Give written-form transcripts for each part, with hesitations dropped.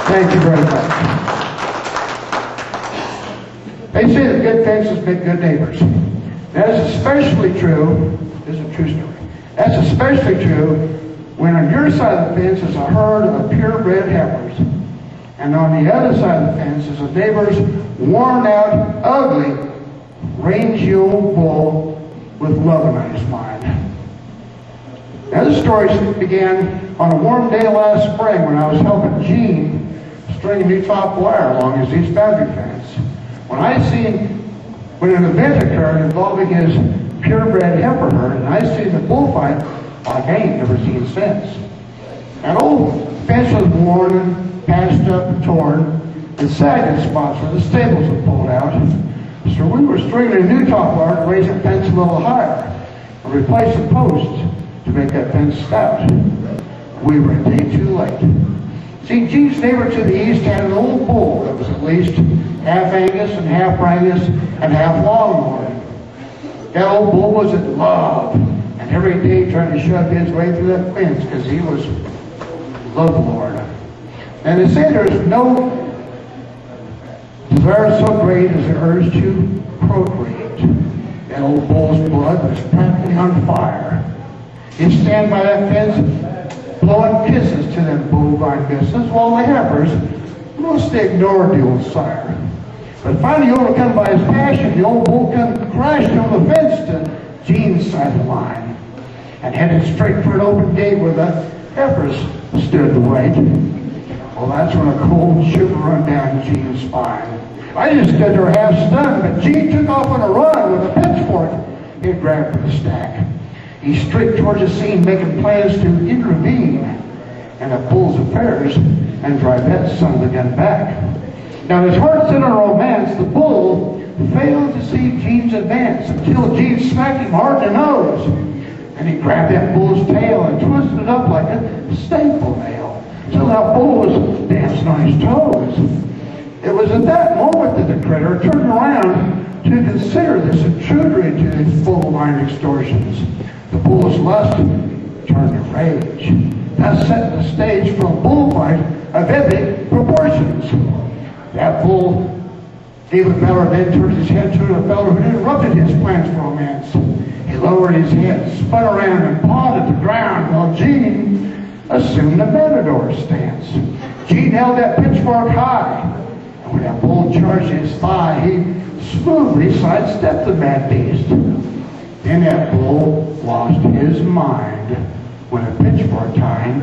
Thank you very much. They say that good fences make good neighbors. That is especially true, this is a true story, that's especially true when on your side of the fence is a herd of purebred heifers, and on the other side of the fence is a neighbor's worn out, ugly, rangy old bull with loving on his mind. Now this story began on a warm day last spring when I was helping Gene string a new top wire along his east boundary fence. When an event occurred involving his purebred heifer herd, and I seen the bullfight like I ain't never seen since. That old fence was worn, patched up, and torn, and sagged in spots where the stables were pulled out. So we were stringing a new top wire to raise the fence a little higher and replace the posts to make that fence stout. We were a day too late. See, Gene's neighbor to the east had an old bull that was at least half Angus and half Angus and half Longhorn. That old bull was in love, and every day trying to shove his way through that fence because he was lovelorn. And they say there's no desire so great as the urge to procreate. That old bull's blood was practically on fire. He'd stand by that fence blowing kisses to them bovine business while the heifers mostly ignored the old sire. But finally overcome by his passion, the old bull crashed over the fence to Gene's side of the line and headed straight for an open gate where the heifers stood to wait. Well, that's when a cold shiver run down Gene's spine. I just stood there half stunned, but Gene took off on a run with a pitchfork he had grabbed from the stack. He streaked towards the scene, making plans to intervene in the bull's affairs and drive that son of a gun back. Now, his heart set on romance, the bull failed to see Gene's advance until Gene smacked him hard in the nose. And he grabbed that bull's tail and twisted it up like a staple nail until that bull was dancing on his toes. It was at that moment that the critter turned around to consider this intruder into his bovine extortions. The bull's lust turned to rage. That set the stage for a bullfight of epic proportions. That bull gave a bellow, then turned his head to the fellow who interrupted his plans for romance. He lowered his head, spun around, and pawed at the ground while Gene assumed the matador stance. Gene held that pitchfork high, and when that bull charged his thigh, he smoothly sidestepped the mad beast. Then that bull lost his mind when a pitchfork time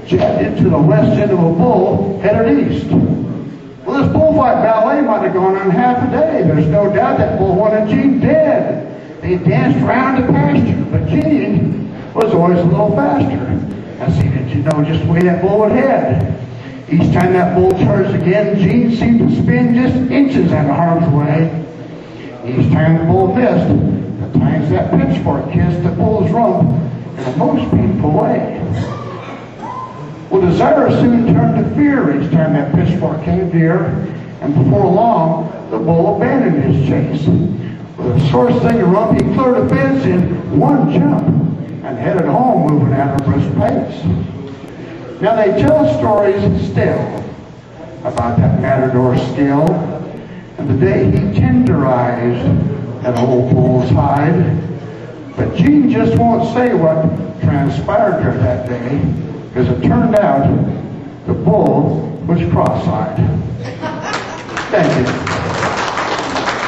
jabbed into the west end of a bull headed east. Well, this bullfight ballet might have gone on half a day. There's no doubt that bull wanted Gene dead. They danced around the pasture, but Gene was always a little faster. I see, did you know just the way that bull would head? Each time that bull charged again, Gene seemed to spin just inches out of harm's way. Each time the bull missed, the times that pitchfork kissed the bull's rump in a most painful way. Well, desire soon turned to fear each time that pitchfork came near, and before long, the bull abandoned his chase. With a sore stinging rump, he cleared the fence in one jump and headed home moving at a brisk pace. Now, they tell stories still about that matador skill and the day he tenderized that old bull's hide. But Gene just won't say what transpired there that day, because it turned out the bull was cross-eyed. Thank you.